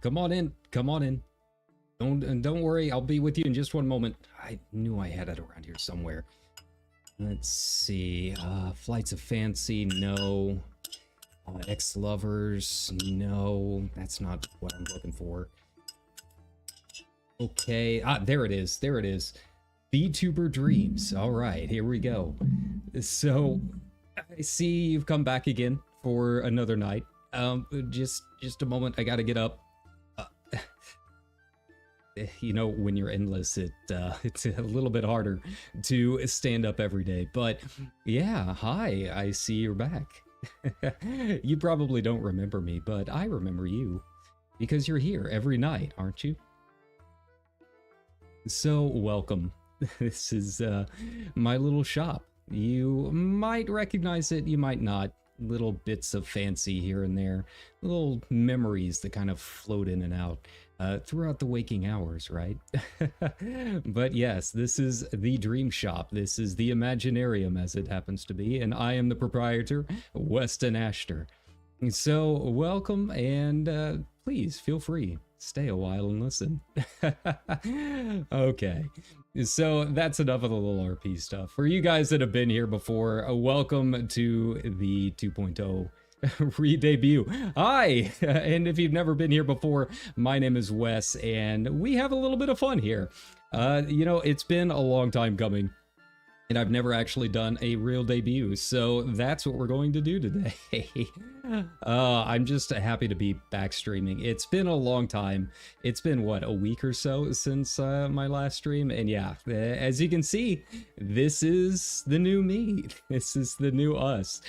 Come on in. Come on in. Don't worry. I'll be with you in just one moment. I knew I had it around here somewhere. Let's see. Flights of Fancy, no. Ex-Lovers, no. That's not what I'm looking for. Okay. There it is. There it is. Vtuber Dreams. All right, here we go. So, I see you've come back again for another night. Just a moment. I gotta get up. You know, when you're endless, it's a little bit harder to stand up every day. But yeah, hi, I see you're back. You probably don't remember me, but I remember you because you're here every night, aren't you? So welcome. This is my little shop. You might recognize it, you might not. Little bits of fancy here and there, little memories that kind of float in and out throughout the waking hours, right? But yes, this is the Dream Shop. This is the Imaginarium, as it happens to be, and I am the proprietor, Weston Ashter. So welcome, and please feel free. Stay a while and listen. Okay, so that's enough of the little RP stuff. For you guys that have been here before, welcome to the 2.0 re-debut. Hi, and if you've never been here before, my name is Wes, and we have a little bit of fun here. You know, it's been a long time coming, and I've never actually done a real debut, so that's what we're going to do today. I'm just happy to be back streaming. It's been a long time. It's been, what, a week or so since my last stream? And yeah, as you can see, this is the new me. This is the new us.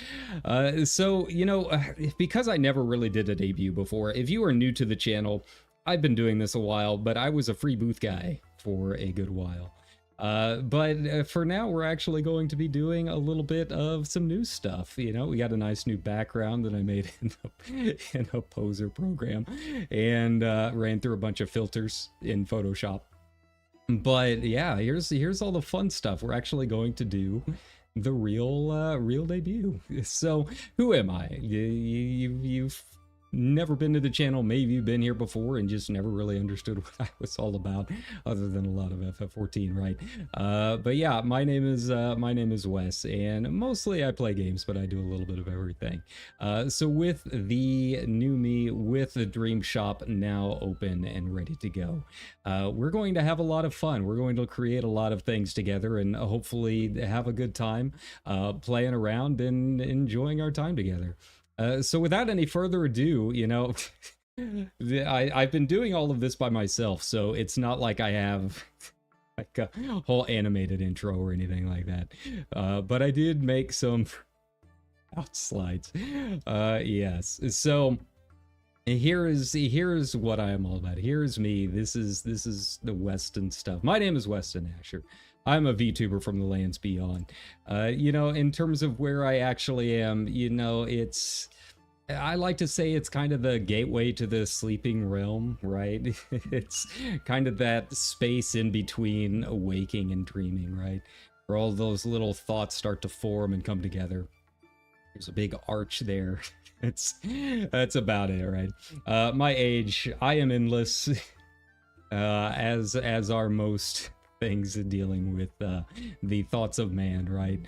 So, you know, because I never really did a debut before, if you are new to the channel, I've been doing this a while, but I was a free booth guy for a good while. But for now, we're actually going to be doing a little bit of some new stuff. You know, we got a nice new background that I made in a poser program and ran through a bunch of filters in Photoshop. But yeah, here's all the fun stuff. We're actually going to do the real debut. So who am I? You've never been to the channel, maybe you've been here before and just never really understood what I was all about, other than a lot of FF14, right? But yeah, my name is Wes, and mostly I play games, but I do a little bit of everything. So with the new me, with the Dream Shop now open and ready to go, we're going to have a lot of fun. We're going to create a lot of things together and hopefully have a good time playing around and enjoying our time together. So without any further ado, you know, I've been doing all of this by myself, so it's not like I have like a whole animated intro or anything like that. But I did make some out slides. Yes. So here's what I am all about. Here's me. This is the Weston stuff. My name is Weston Asher. I'm a VTuber from the lands beyond. You know, in terms of where I actually am, you know, I like to say it's kind of the gateway to the sleeping realm, right? It's kind of that space in between waking and dreaming, right? Where all those little thoughts start to form and come together. There's a big arch there. That's about it, right? My age, I am endless, as are most things dealing with the thoughts of man, right?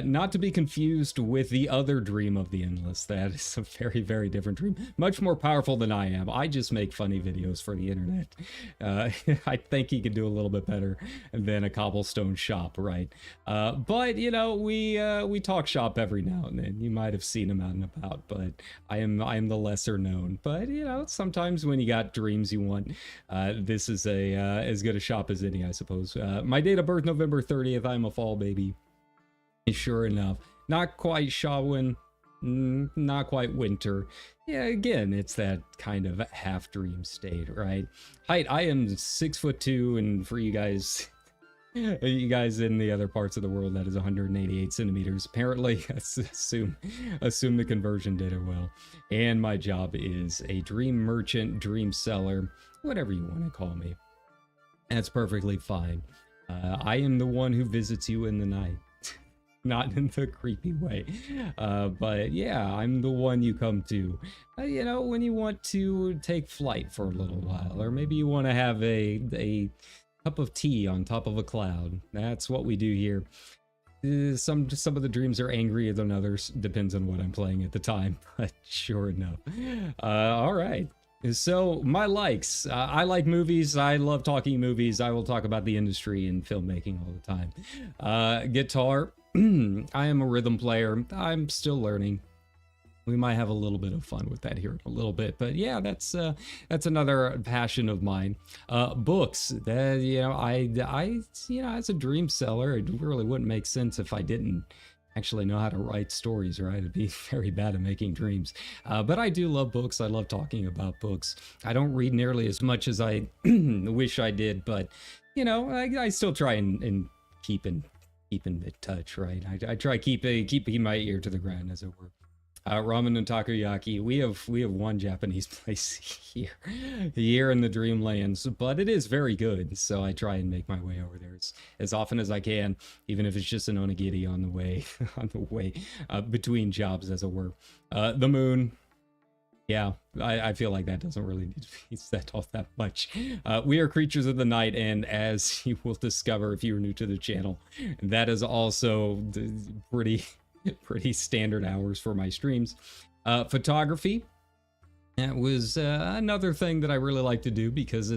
Not to be confused with the other dream of the endless. That is a very, very different dream. Much more powerful than I am. I just make funny videos for the internet. I think he could do a little bit better than a cobblestone shop, right? But, you know, we talk shop every now and then. You might have seen him out and about, but I am the lesser known. But, you know, sometimes when you got dreams you want, this is as good a shop as any, I suppose. My date of birth, November 30th. I'm a fall baby. Sure enough. Not quite Shawin, not quite winter. Yeah, again, it's that kind of half dream state, right? Height, I am 6'2", and for you guys in the other parts of the world, that is 188 centimeters. Apparently, assume the conversion did it well. And my job is a dream merchant, dream seller, whatever you want to call me. That's perfectly fine. I am the one who visits you in the night. Not in the creepy way. But yeah, I'm the one you come to, you know, when you want to take flight for a little while, or maybe you want to have a cup of tea on top of a cloud. That's what we do here. Some of the dreams are angrier than others, depends on what I'm playing at the time, but sure enough. All right. So my likes, I like movies. I love talking movies. I will talk about the industry and filmmaking all the time. Guitar, I am a rhythm player. I'm still learning. We might have a little bit of fun with that here in a little bit, but yeah, that's another passion of mine. Books, you know, I you know, as a dream seller, it really wouldn't make sense if I didn't actually know how to write stories, right? I'd be very bad at making dreams. But I do love books. I love talking about books. I don't read nearly as much as I wish I did, but you know, I still try and keep in touch, right? I try keeping my ear to the ground, as it were. Ramen and takoyaki. We have one Japanese place here in the Dreamlands, but it is very good. So I try and make my way over there as often as I can, even if it's just an onigiri on the way between jobs, as it were. The moon. Yeah, I feel like that doesn't really need to be set off that much. We are creatures of the night, and as you will discover if you're new to the channel, that is also pretty standard hours for my streams. Photography, that was another thing that I really like to do, because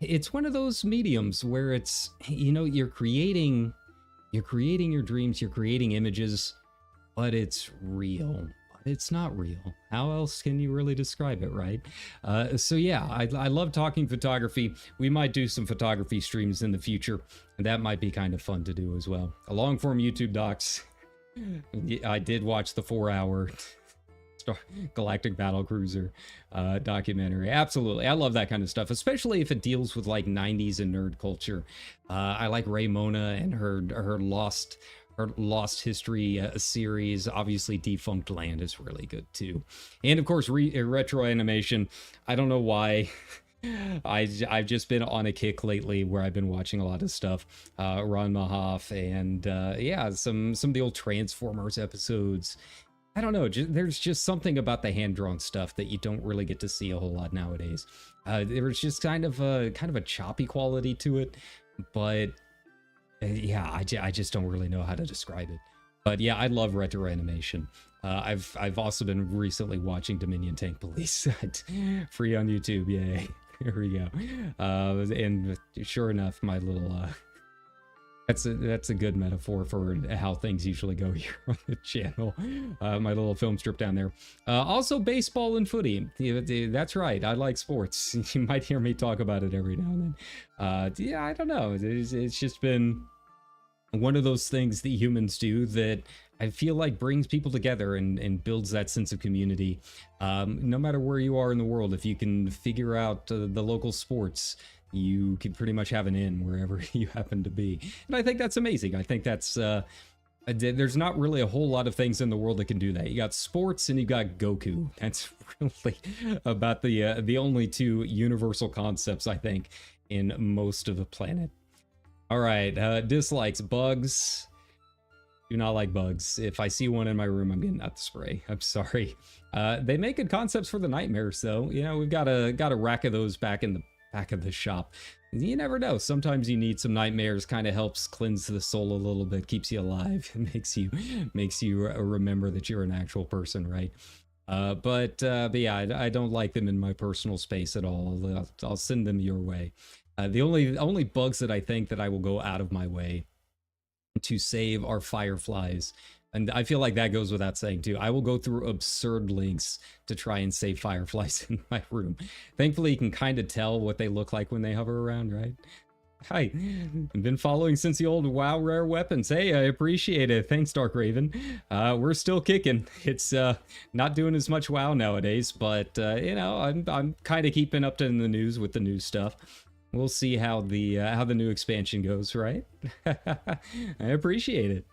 it's one of those mediums where it's, you know, you're creating your dreams, you're creating images, but it's real. It's not real. How else can you really describe it, right? So yeah, I love talking photography. We might do some photography streams in the future, and that might be kind of fun to do as well. A long form YouTube docs. I did watch the 4-hour Galactic Battle Cruiser documentary. Absolutely. I love that kind of stuff, especially if it deals with like 90s and nerd culture. I like Raymona and her Lost History series. Obviously Defunct Land is really good too, and of course retro animation. I don't know why I've just been on a kick lately where I've been watching a lot of stuff, Ron Mahoff, and yeah, some of the old Transformers episodes. I don't know, there's just something about the hand-drawn stuff that you don't really get to see a whole lot nowadays. There's just kind of a choppy quality to it, but yeah, I just don't really know how to describe it. But yeah, I love retro animation. I've also been recently watching Dominion Tank Police, free on YouTube. Yay! Here we go. And sure enough, my little That's a good metaphor for how things usually go here on the channel. My little film strip down there. Also, baseball and footy. That's right. I like sports. You might hear me talk about it every now and then. Yeah, I don't know. It's just been one of those things that humans do that I feel like brings people together and builds that sense of community. No matter where you are in the world, if you can figure out the local sports, you can pretty much have an in wherever you happen to be. And I think that's amazing. I think that's, there's not really a whole lot of things in the world that can do that. You got sports and you got Goku. That's really about the only two universal concepts, I think, in most of the planet. All right, dislikes, bugs. Do not like bugs. If I see one in my room, I'm getting out the spray. I'm sorry. They make good concepts for the nightmares, though. You know, we've got a rack of those back in the back of the shop. You never know. Sometimes you need some nightmares. Kind of helps cleanse the soul a little bit, keeps you alive, makes you remember that you're an actual person, right? But yeah, I don't like them in my personal space at all. I'll send them your way. The only bugs that I think that I will go out of my way to save are fireflies. And I feel like that goes without saying too. I will go through absurd lengths to try and save fireflies in my room. Thankfully, you can kind of tell what they look like when they hover around, right? Hi, I've been following since the old WoW Rare Weapons. Hey, I appreciate it. Thanks, Dark Raven. We're still kicking. It's not doing as much WoW nowadays, but you know, I'm kind of keeping up to the news with the new stuff. We'll see how the new expansion goes, right? I appreciate it.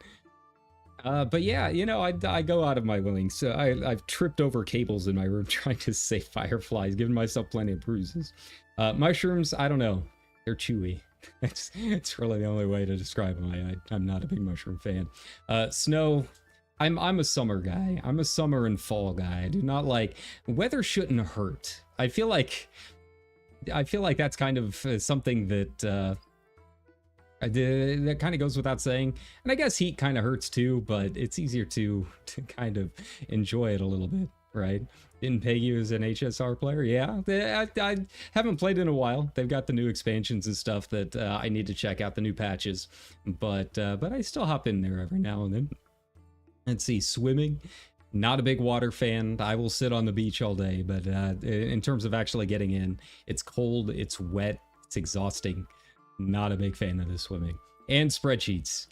But yeah, you know, I go out of my willing. So I've tripped over cables in my room trying to save fireflies, giving myself plenty of bruises. Mushrooms, I don't know. They're chewy. It's really the only way to describe them. I'm not a big mushroom fan. Snow, I'm a summer guy. I'm a summer and fall guy. I do not like... Weather shouldn't hurt. I feel like that's kind of something that... that kind of goes without saying, and I guess heat kind of hurts too, but it's easier to kind of enjoy it a little bit, right? Didn't peg you as an HSR player? Yeah, I haven't played in a while. They've got the new expansions and stuff that I need to check out, the new patches, but I still hop in there every now and then. Let's see, swimming. Not a big water fan. I will sit on the beach all day, but in terms of actually getting in, it's cold, it's wet, it's exhausting. Not a big fan of the swimming. And spreadsheets.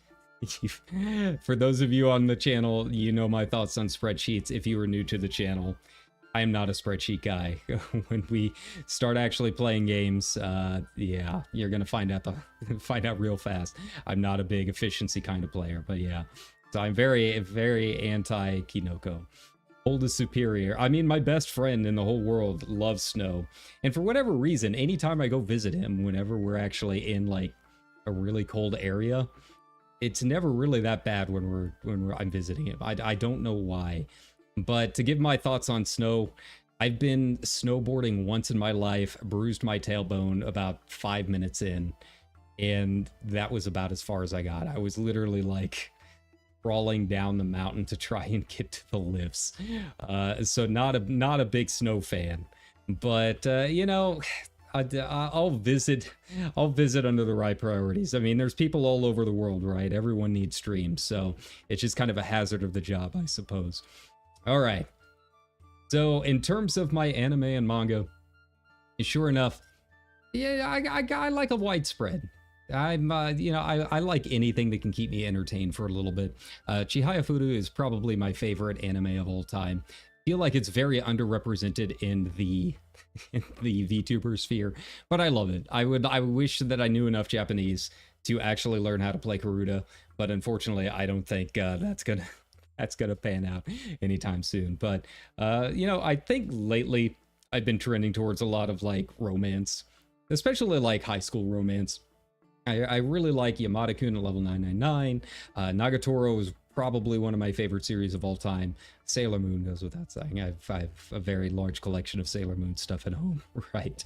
For those of you on the channel, you know my thoughts on spreadsheets. If you were new to the channel, I am not a spreadsheet guy. When we start actually playing games, yeah, you're gonna find out real fast. I'm not a big efficiency kind of player, but yeah. So I'm very, very anti-Kinoko. Cold is superior. I mean, my best friend in the whole world loves snow. And for whatever reason, anytime I go visit him, whenever we're actually in like a really cold area, it's never really that bad when I'm visiting him. I don't know why. But to give my thoughts on snow, I've been snowboarding once in my life, bruised my tailbone about 5 minutes in, and that was about as far as I got. I was literally like crawling down the mountain to try and get to the lifts. So not a big snow fan, but you know, I'll visit under the right priorities. I mean, there's people all over the world, right? Everyone needs streams, so it's just kind of a hazard of the job, I suppose. All right. So in terms of my anime and manga, sure enough, yeah, I like a widespread. I'm, you know, I like anything that can keep me entertained for a little bit. Chihaya Furu is probably my favorite anime of all time. Feel like it's very underrepresented in the VTuber sphere, but I love it. I wish that I knew enough Japanese to actually learn how to play Karuta, but unfortunately, I don't think that's gonna pan out anytime soon. But you know, I think lately I've been trending towards a lot of like romance, especially like high school romance. I really like Yamada-kun at level 999. Nagatoro is probably one of my favorite series of all time. Sailor Moon goes without saying. I've a very large collection of Sailor Moon stuff at home, right?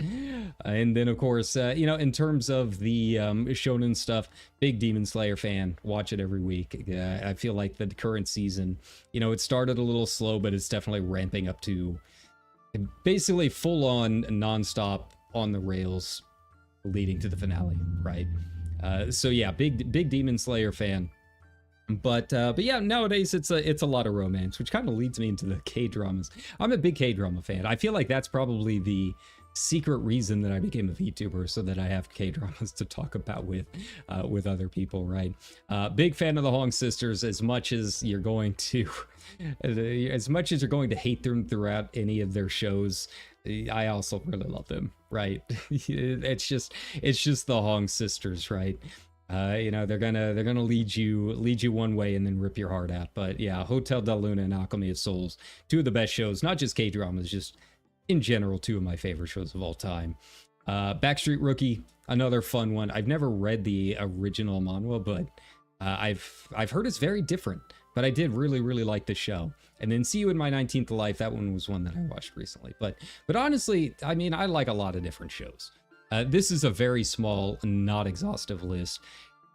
And then, of course, you know, in terms of the shonen stuff, big Demon Slayer fan. Watch it every week. I feel like the current season, you know, it started a little slow, but it's definitely ramping up to basically full-on, non-stop, on the rails, leading to the finale, right? So yeah, big Demon Slayer fan. But yeah, nowadays it's a lot of romance, which kind of leads me into the K-dramas. I'm a big K-drama fan. I feel like that's probably the secret reason that I became a VTuber, so that I have K-dramas to talk about with other people, right? Big fan of the Hong sisters. As much as you're going to hate them throughout any of their shows, I also really love them, right? it's just the Hong sisters, right? You know, they're gonna lead you one way and then rip your heart out. But yeah, Hotel Del Luna and Alchemy of Souls, two of the best shows, not just K-dramas, just in general, two of my favorite shows of all time. Backstreet Rookie, another fun one. I've never read the original manhwa, but I've heard it's very different. But I did really like the show. And then See You in My 19th Life, that one was one that I watched recently. But honestly, I mean, I like a lot of different shows. This is a very small, not exhaustive list.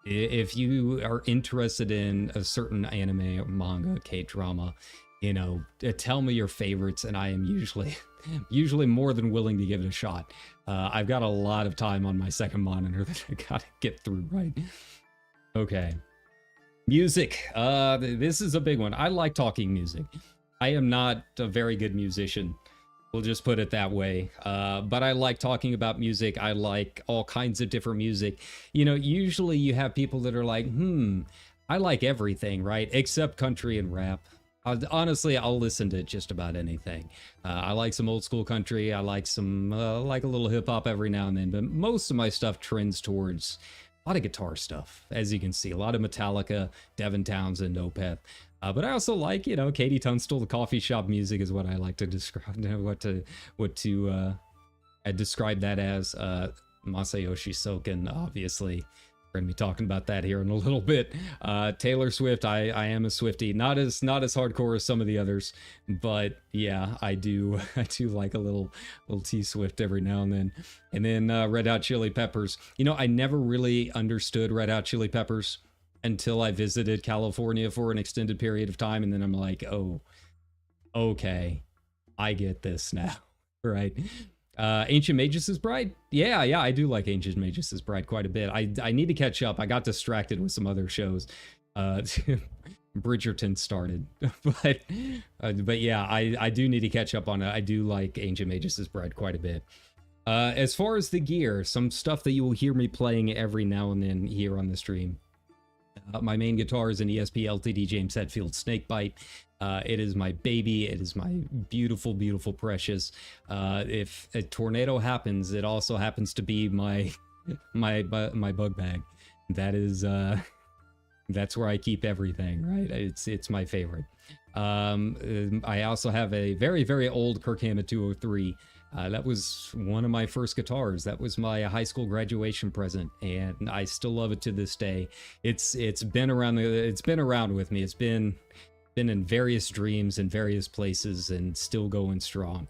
If you are interested in a certain anime, manga, K-drama, you know, tell me your favorites, and I am usually more than willing to give it a shot. I've got a lot of time on my second monitor that I gotta get through, right? Okay. Music. This is a big one. I like talking music. I am not a very good musician. We'll just put it that way. But I like talking about music. I like all kinds of different music. You know, usually you have people that are like, I like everything, right? Except country and rap. Honestly, I'll listen to just about anything. I like some old school country. I like some, like a little hip hop every now and then. But most of my stuff trends towards a lot of guitar stuff, as you can see. A lot of Metallica, Devin Townsend, Opeth. But I also like, you know, Katie Tunstall, the coffee shop music is what I like to describe, describe that as. Masayoshi Soken, obviously. We're gonna be talking about that here in a little bit. Taylor Swift, I am a Swiftie, not as hardcore as some of the others, but yeah, I do like a little T Swift every now and then. And then Red Hot Chili Peppers. You know, I never really understood Red Hot Chili Peppers until I visited California for an extended period of time, and then I'm like, oh, okay, I get this now, right? Ancient Magus' Bride? Yeah, I do like Ancient Magus' Bride quite a bit. I need to catch up. I got distracted with some other shows. Bridgerton started, but yeah, I do need to catch up on it. I do like Ancient Magus' Bride quite a bit. As far as the gear, some stuff that you will hear me playing every now and then here on the stream. My main guitar is an ESP LTD James Hetfield Snakebite. It is my baby. It is my beautiful, beautiful precious. If a tornado happens, it also happens to be my bug bag. That is that's where I keep everything, right? It's my favorite. I also have a very, very old Kirk Hammett 203. That was one of my first guitars. That was my high school graduation present, and I still love it to this day. It's been around with me. It's been in various dreams in various places and still going strong.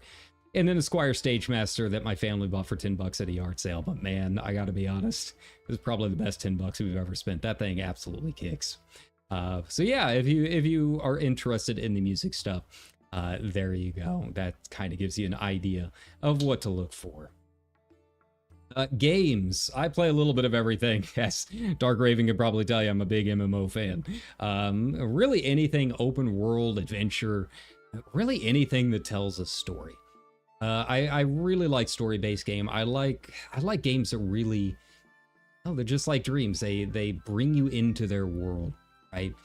And then a Squier Stagemaster that my family bought for $10 at a yard sale. But man, I gotta be honest, it was probably the best $10 we've ever spent. That thing absolutely kicks. So yeah, if you are interested in the music stuff, there you go. That kind of gives you an idea of what to look for. Games. I play a little bit of everything. Yes, Dark Raven can probably tell you I'm a big MMO fan. Really anything open world, adventure, really anything that tells a story. I really like story-based game. I like games that really, they're just like dreams. They bring you into their world, right?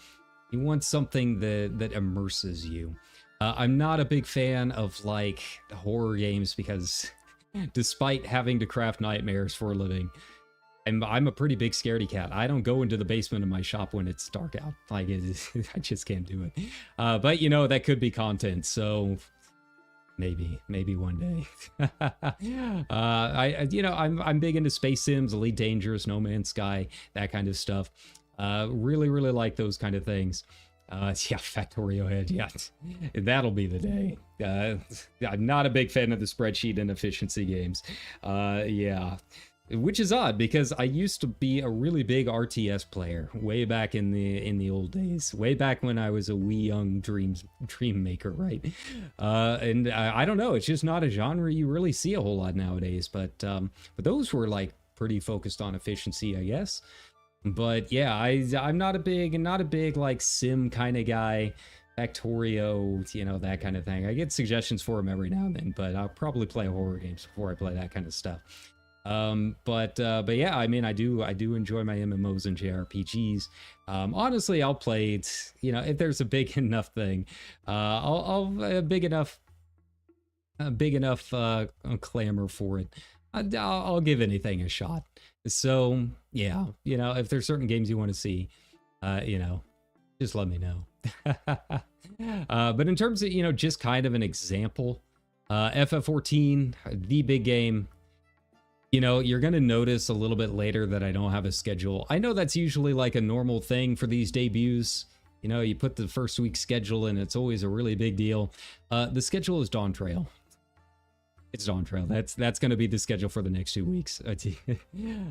You want something that immerses you. I'm not a big fan of like horror games because despite having to craft nightmares for a living, I'm a pretty big scaredy cat. I don't go into the basement of my shop when it's dark out. Like I just can't do it. But you know, that could be content. So maybe one day. I'm big into space sims, Elite Dangerous, No Man's Sky, that kind of stuff. Really like those kind of things. Yeah, Factorio Head, yeah, that'll be the day. I'm not a big fan of the spreadsheet and efficiency games. Yeah, which is odd because I used to be a really big RTS player way back in the old days, way back when I was a wee young dream maker, right? And I don't know, it's just not a genre you really see a whole lot nowadays. But those were like pretty focused on efficiency, I guess. But yeah, I'm not a big like sim kind of guy. Factorio, you know, that kind of thing. I get suggestions for them every now and then, but I'll probably play horror games before I play that kind of stuff. But yeah, I mean, I do enjoy my MMOs and JRPGs. Honestly, I'll play it, you know, if there's a big enough thing. I'll big enough clamor for it. I'll give anything a shot. So yeah, you know, if there's certain games you want to see, you know, just let me know. But in terms of, you know, just kind of an example, FF14, the big game, you know, you're going to notice a little bit later that I don't have a schedule. I know that's usually like a normal thing for these debuts. You know, you put the first week's schedule and it's always a really big deal. The schedule is Dawn Trail. It's Dawn Trail. That's going to be the schedule for the next 2 weeks.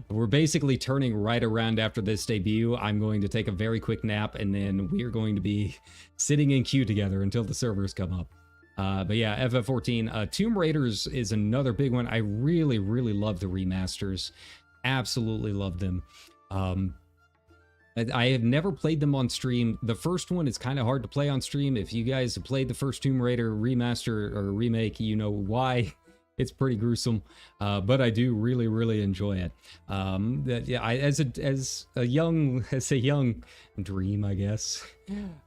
We're basically turning right around after this debut. I'm going to take a very quick nap, and then we're going to be sitting in queue together until the servers come up. But yeah, FF14. Tomb Raiders is another big one. I really, really love the remasters. Absolutely love them. I have never played them on stream. The first one is kind of hard to play on stream. If you guys have played the first Tomb Raider remaster or remake, you know why. It's pretty gruesome, but I do really, really enjoy it. Yeah, as a young dream, I guess.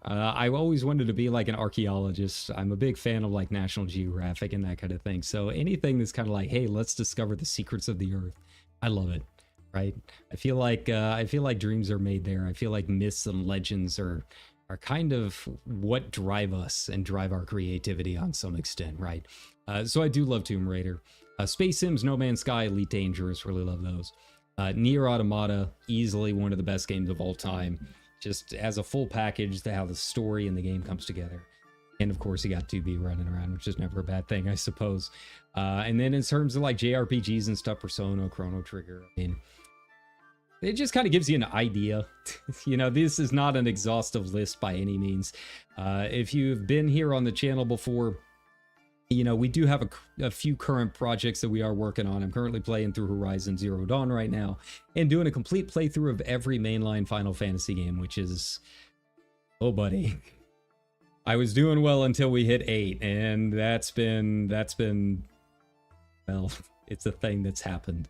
I always wanted to be like an archaeologist. I'm a big fan of like National Geographic and that kind of thing. So anything that's kind of like, hey, let's discover the secrets of the earth. I love it. Right? I feel like dreams are made there. I feel like myths and legends are kind of what drive us and drive our creativity on some extent, right? So I do love Tomb Raider. Space Sims, No Man's Sky, Elite Dangerous, really love those. Nier Automata, easily one of the best games of all time. Just as a full package, how the story and the game comes together. And of course, you got 2B running around, which is never a bad thing, I suppose. And then in terms of like JRPGs and stuff, Persona, Chrono Trigger, I mean, it just kind of gives you an idea. You know, this is not an exhaustive list by any means. If you've been here on the channel before, you know, we do have a few current projects that we are working on. I'm currently playing through Horizon Zero Dawn right now and doing a complete playthrough of every mainline Final Fantasy game, which is, oh buddy. I was doing well until we hit 8, and that's been, well, it's a thing that's happened.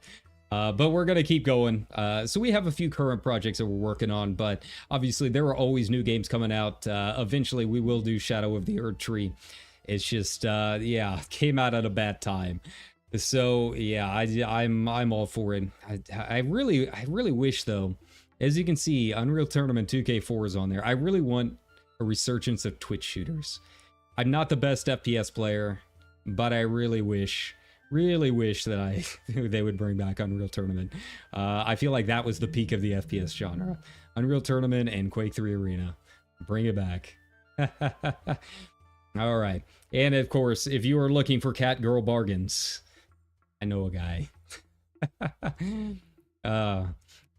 But we're going to keep going. So we have a few current projects that we're working on, but obviously there are always new games coming out. Eventually we will do Shadow of the Erd Tree. It's just, yeah, came out at a bad time. So yeah, I'm all for it. I really wish though, as you can see, Unreal Tournament 2K4 is on there. I really want a resurgence of Twitch shooters. I'm not the best FPS player, but I really wish that they would bring back Unreal Tournament. I feel like that was the peak of the FPS genre. Unreal Tournament and Quake 3 Arena. Bring it back. All right. And of course, if you are looking for cat girl bargains, I know a guy.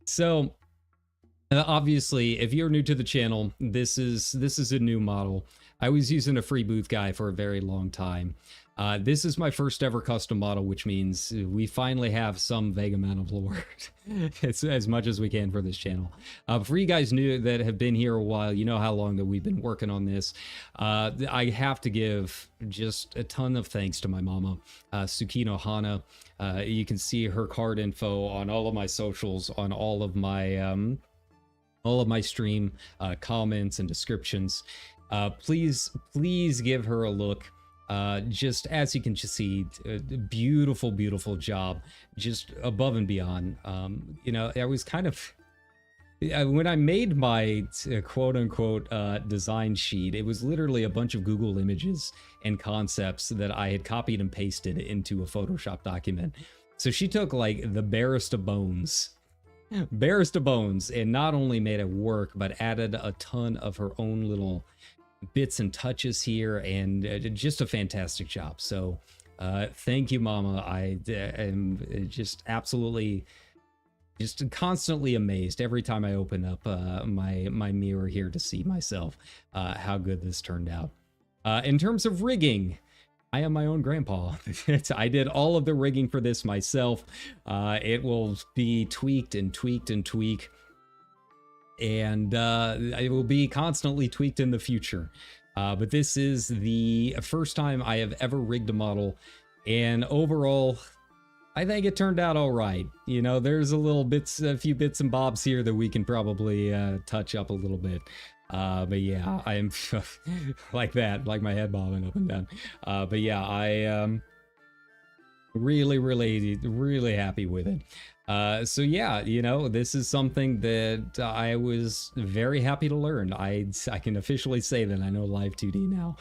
So obviously, if you're new to the channel, this is a new model. I was using a free booth guy for a very long time. This is my first ever custom model, which means we finally have some vague amount of lore. It's as much as we can for this channel. For you guys new that have been here a while, you know how long that we've been working on this. I have to give just a ton of thanks to my mama, Tsukino Hana. You can see her card info on all of my socials, on all of my stream comments and descriptions. Please give her a look. Just as you can just see, beautiful job, just above and beyond. You know, I was kind of, when I made my quote unquote design sheet, it was literally a bunch of Google images and concepts that I had copied and pasted into a Photoshop document. So she took like the barest of bones, and not only made it work, but added a ton of her own little bits and touches here, and just a fantastic job. So thank you, mama. I am just absolutely just constantly amazed every time I open up my mirror here to see myself, how good this turned out. In terms of rigging, I am my own grandpa. I did all of the rigging for this myself. It will be tweaked and tweaked and tweaked, and it will be constantly tweaked in the future. But this is the first time I have ever rigged a model, and overall, I think it turned out all right. You know, there's a few bits and bobs here that we can probably touch up a little bit. But yeah, I am like that, like my head bobbing up and down. But yeah, I am really happy with it. So yeah, you know, this is something that I was very happy to learn. I can officially say that I know Live 2D now.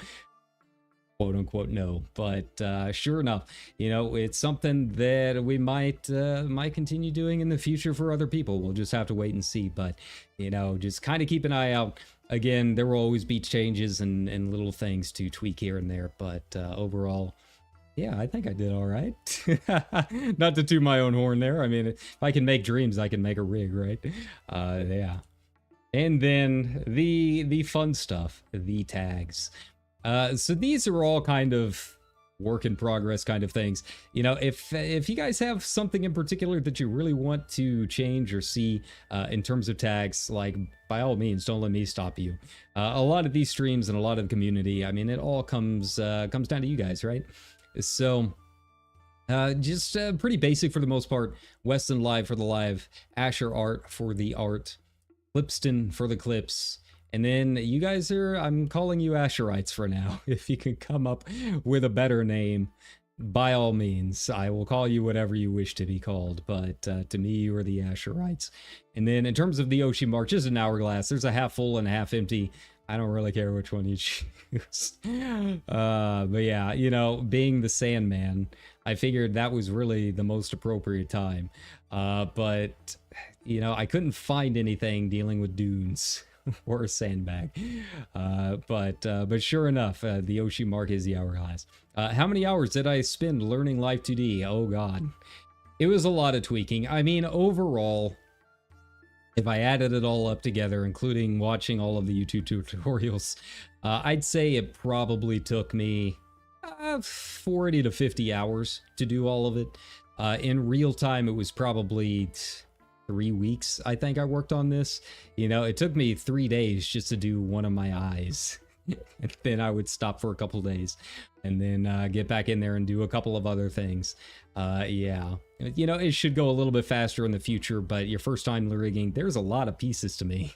Quote unquote no, but sure enough, you know, it's something that we might continue doing in the future for other people. We'll just have to wait and see, but you know, just kind of keep an eye out. Again, there will always be changes and little things to tweak here and there, but overall, yeah, I think I did all right. Not to toot my own horn there. I mean, if I can make dreams, I can make a rig, right? Yeah. And then the fun stuff, the tags. So these are all kind of work in progress kind of things. You know, if you guys have something in particular that you really want to change or see in terms of tags, like by all means, don't let me stop you. A lot of these streams and a lot of the community, I mean, it all comes down to you guys, right? So just pretty basic for the most part. Weston live for the live, Asher art for the art, Clipston for the clips. And then you guys are, I'm calling you Asherites for now. If you can come up with a better name, by all means, I will call you whatever you wish to be called. But to me, you are the Asherites. And then in terms of the Oshi Mark, just an hourglass. There's a half full and a half empty. I don't really care which one you choose. But yeah, you know, being the Sandman, I figured that was really the most appropriate time. But, you know, I couldn't find anything dealing with dunes. Or a sandbag, but sure enough, the Oshi Mark is the hourglass. How many hours did I spend learning Live 2D? Oh god, it was a lot of tweaking. I mean, overall, if I added it all up together, including watching all of the YouTube tutorials, I'd say it probably took me 40 to 50 hours to do all of it. In real time, it was probably 3 weeks, I think I worked on this. You know, it took me 3 days just to do one of my eyes. And then I would stop for a couple days and then get back in there and do a couple of other things. Yeah, you know, it should go a little bit faster in the future, but your first time rigging, there's a lot of pieces to me.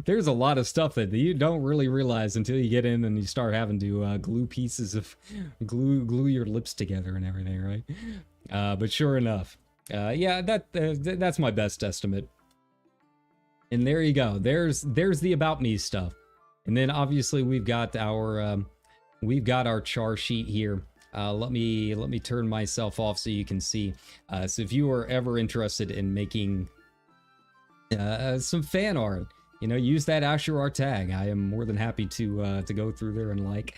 There's a lot of stuff that you don't really realize until you get in and you start having to glue pieces of glue your lips together and everything, right? But sure enough, yeah, that's my best estimate. And there you go. There's the about me stuff. And then obviously we've got our char sheet here. Let me turn myself off so you can see. So if you are ever interested in making some fan art, you know, use that Asher art tag. I am more than happy to go through there and like.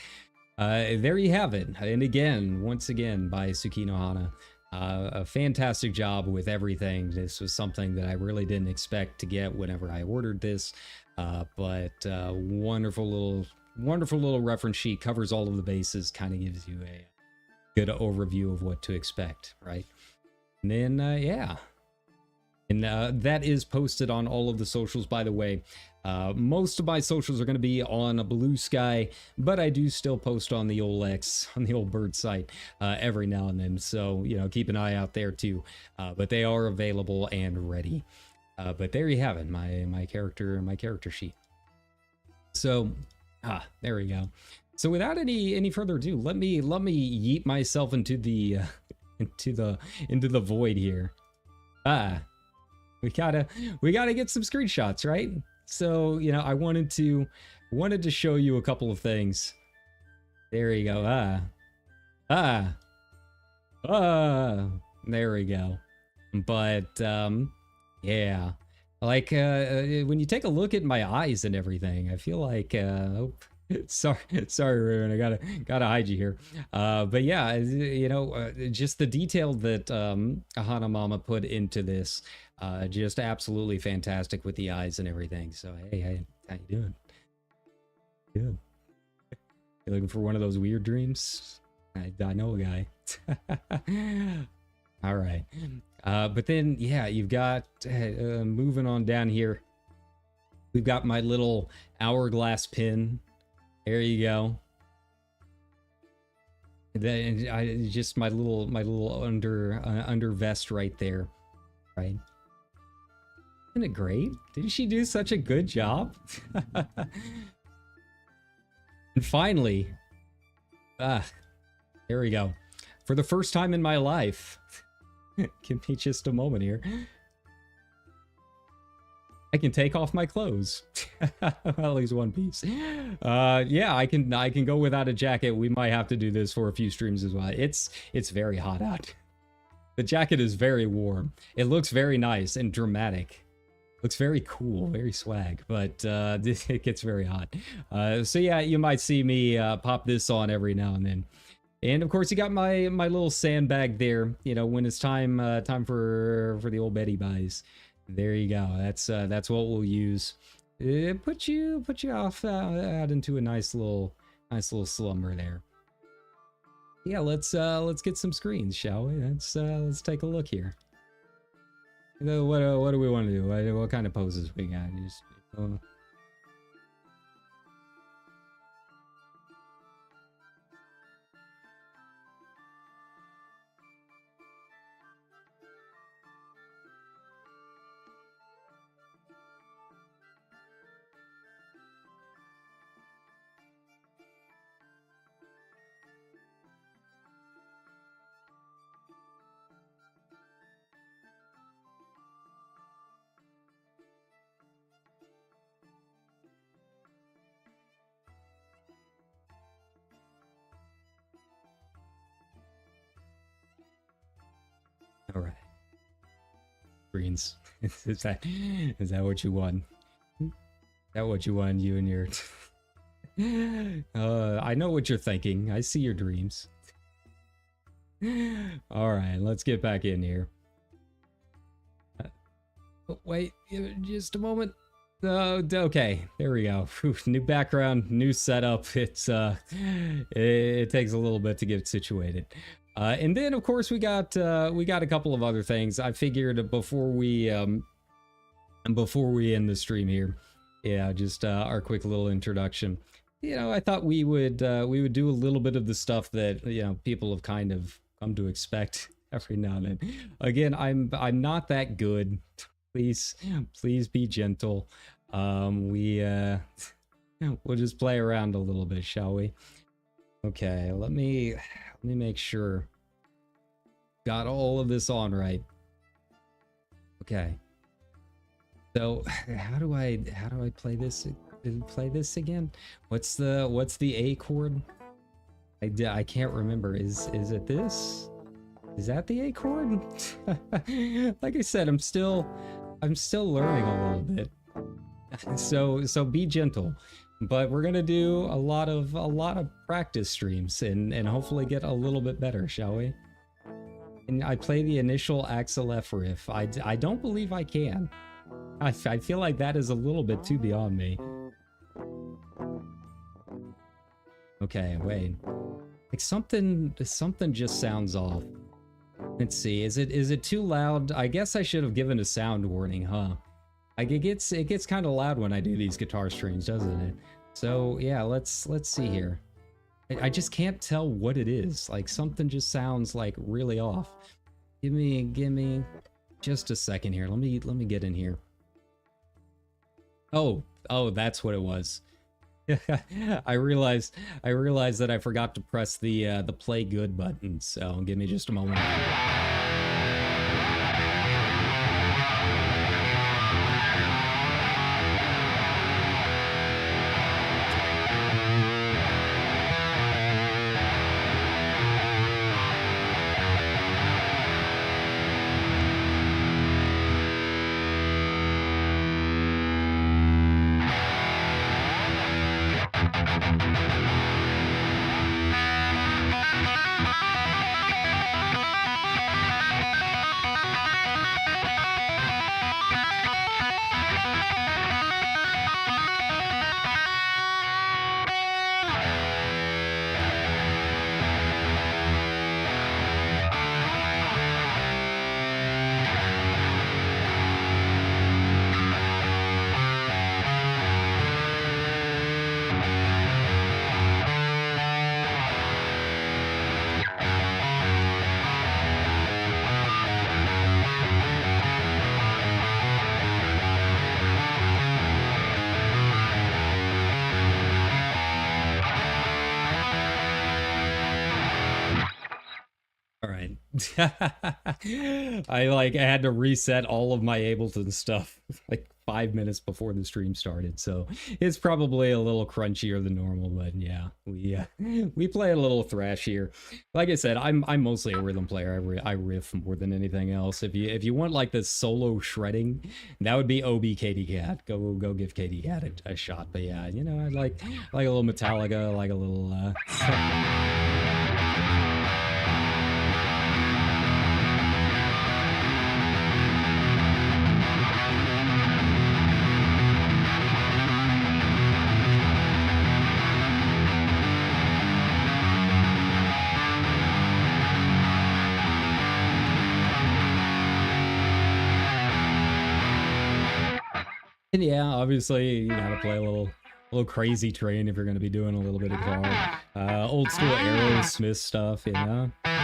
There you have it. And again, once again, by Tsukino Hana. A fantastic job with everything. This was something that I really didn't expect to get whenever I ordered this, but wonderful little reference sheet, covers all of the bases, kind of gives you a good overview of what to expect, right? And then yeah, and that is posted on all of the socials, by the way. Most of my socials are going to be on a Blue Sky, but I do still post on the old X, on the old Bird site, every now and then. So, you know, keep an eye out there too. But they are available and ready. But there you have it, my character sheet. So, there we go. So without any further ado, let me yeet myself into the into the void here. We gotta get some screenshots, right? So, you know, I wanted to show you a couple of things. There you go. There we go. But yeah, like when you take a look at my eyes and everything, I feel like oh, sorry Ruin, I gotta hide you here. But yeah, you know, just the detail that Hana Mama put into this, just absolutely fantastic with the eyes and everything. So hey, how you doing? Good. You looking for one of those weird dreams? I know a guy. All right. But then, yeah, you've got, moving on down here, we've got my little hourglass pin. There you go. Then just my little under vest right there, right? Isn't it great? Didn't she do such a good job? And finally, there we go. For the first time in my life, give me just a moment here. I can take off my clothes. At least one piece. Yeah, I can go without a jacket. We might have to do this for a few streams as well. It's very hot out. The jacket is very warm. It looks very nice and dramatic. Looks very cool, very swag, but it gets very hot. So yeah, you might see me pop this on every now and then. And of course, you got my little sandbag there. You know, when it's time for the old Betty buys. There you go. That's what we'll use. Put you off out into a nice little slumber there. Yeah, let's get some screens, shall we? Let's take a look here. What do we want to do? What kind of poses we got? Just, all right. Greens. Is that what you want? Is that what you want, you and your... I know what you're thinking. I see your dreams. All right, let's get back in here. Wait, just a moment. Okay, there we go. Whew, new background, new setup. It takes a little bit to get situated. And then, of course, we got a couple of other things. I figured before we end the stream here, yeah, just our quick little introduction. You know, I thought we would do a little bit of the stuff that, you know, people have kind of come to expect every now and then. Again, I'm not that good. Please be gentle. We'll just play around a little bit, shall we? Okay, let me make sure. Got all of this on right. Okay. So how do I play this? Play this again? What's the A chord? I can't remember. Is it this? Is that the A chord? Like I said, I'm still learning a little bit. So be gentle. But we're gonna do a lot of practice streams and hopefully get a little bit better, shall we? And I play the initial Axel F riff. I don't believe I can. I feel like that is a little bit too beyond me. Okay, wait. Like something just sounds off. Let's see. Is it too loud? I guess I should have given a sound warning, huh? Like it gets kind of loud when I do these guitar streams, doesn't it? So yeah, let's see here. I just can't tell what it is. Like something just sounds like really off. Give me just a second here. Let me get in here. Oh, that's what it was. I realized that I forgot to press the play good button. So give me just a moment. I had to reset all of my Ableton stuff like 5 minutes before the stream started, so it's probably a little crunchier than normal. But yeah, we play a little thrash here. Like I said, I'm mostly a rhythm player. I riff more than anything else. If you want like the solo shredding, that would be OB Katie Cat. Go give Katie Cat a shot. But yeah, you know, I like a little Metallica, like a little. And yeah, obviously you gotta play a little Crazy Train if you're gonna be doing a little bit of guitar. Old school Aerosmith stuff, you know. I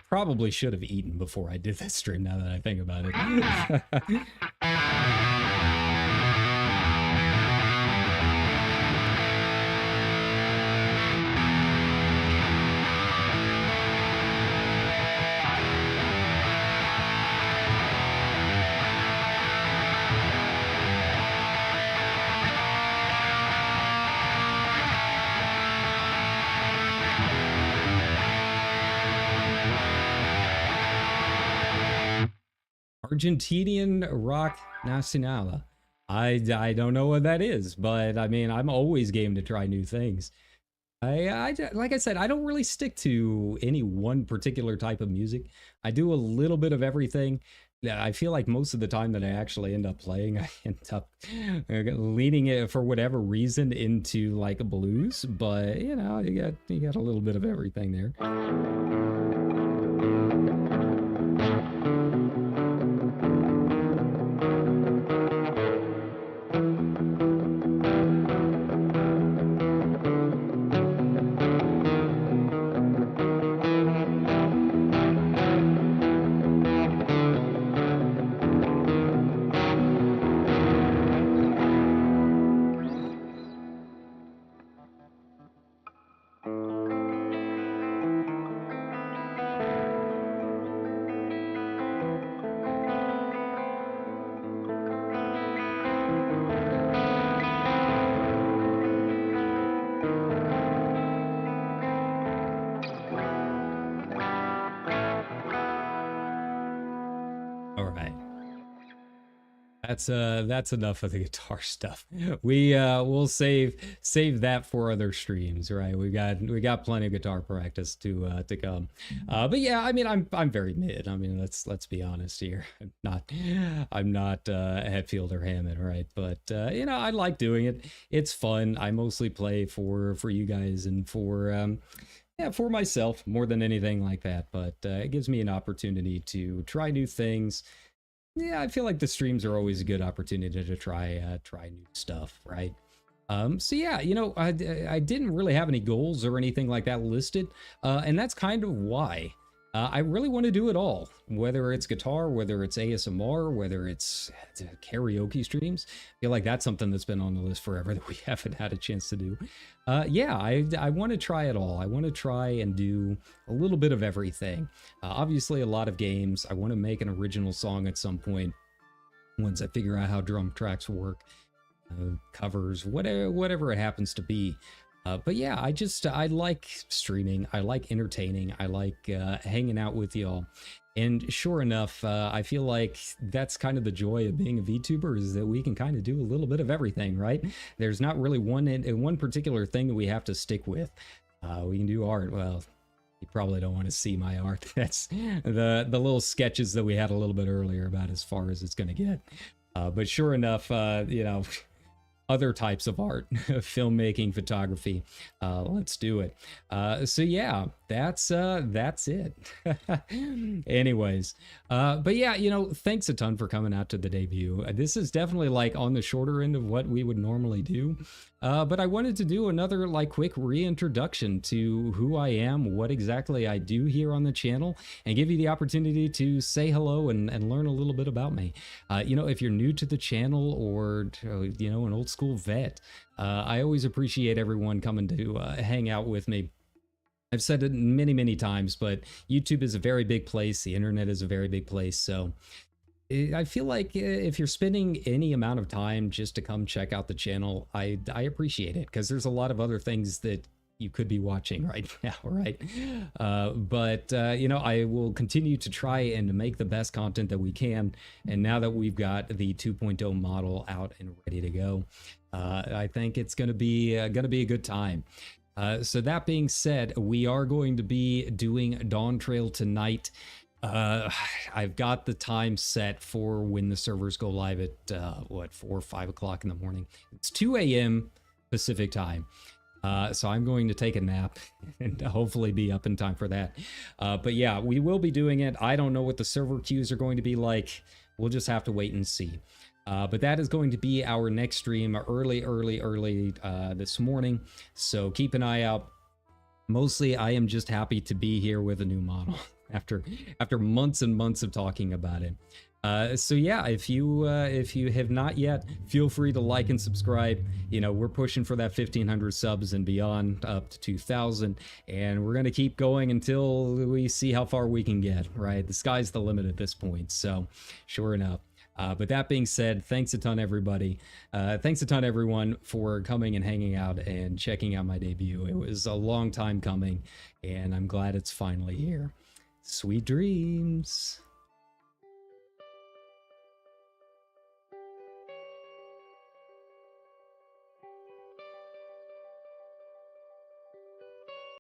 probably should have eaten before I did this stream, now that I think about it. Argentinian rock nacional. I don't know what that is, but I mean, I'm always game to try new things. I like I said, I don't really stick to any one particular type of music. I do a little bit of everything. Yeah, I feel like most of the time that I actually end up playing, I end up leaning it for whatever reason into like a blues. But you know, you got a little bit of everything there. That's enough of the guitar stuff. We'll save that for other streams, right? We got plenty of guitar practice to come. But yeah, I mean, I'm very mid. I mean, let's be honest here. I'm not Hetfield or Hammond, right? But you know, I like doing it. It's fun. I mostly play for you guys and for yeah, for myself more than anything like that. But it gives me an opportunity to try new things. Yeah, I feel like the streams are always a good opportunity to try new stuff, right? So yeah, you know, I didn't really have any goals or anything like that listed, and that's kind of why. I really want to do it all, whether it's guitar, whether it's ASMR, whether it's karaoke streams. I feel like that's something that's been on the list forever that we haven't had a chance to do. Yeah, I want to try it all. I want to try and do a little bit of everything. Obviously, a lot of games. I want to make an original song at some point once I figure out how drum tracks work, covers, whatever it happens to be. But yeah, I like streaming. I like entertaining. I like hanging out with y'all. And sure enough, I feel like that's kind of the joy of being a VTuber, is that we can kind of do a little bit of everything, right? There's not really one particular thing that we have to stick with. We can do art. Well, you probably don't want to see my art. That's the little sketches that we had a little bit earlier about as far as it's going to get. But sure enough, you know, other types of art, filmmaking, photography, let's do it. So yeah, that's it. Anyways, but yeah, you know, thanks a ton for coming out to the debut. This is definitely like on the shorter end of what we would normally do, but I wanted to do another like quick reintroduction to who I am, what exactly I do here on the channel, and give you the opportunity to say hello and learn a little bit about me. You know, if you're new to the channel, or you know, an old school vet. I always appreciate everyone coming to hang out with me. I've said it many times, but YouTube is a very big place. The internet is a very big place. So I feel like if you're spending any amount of time just to come check out the channel, I appreciate it, because there's a lot of other things that you could be watching right now, right? But you know, I will continue to try and make the best content that we can. And now that we've got the 2.0 model out and ready to go, I think it's going to be a good time. So that being said, we are going to be doing Dawn Trail tonight. I've got the time set for when the servers go live at what, 4 or 5 o'clock in the morning. It's 2 a.m. Pacific time. So I'm going to take a nap and hopefully be up in time for that. But yeah, we will be doing it. I don't know what the server queues are going to be like. We'll just have to wait and see. But that is going to be our next stream early this morning. So keep an eye out. Mostly, I am just happy to be here with a new model after months and months of talking about it. So yeah, if you have not yet, feel free to like and subscribe. You know, we're pushing for that 1,500 subs and beyond, up to 2,000, and we're gonna keep going until we see how far we can get. Right, the sky's the limit at this point. So, sure enough. But that being said, thanks a ton, everybody. Thanks a ton, everyone, for coming and hanging out and checking out my debut. It was a long time coming, and I'm glad it's finally here. Sweet dreams.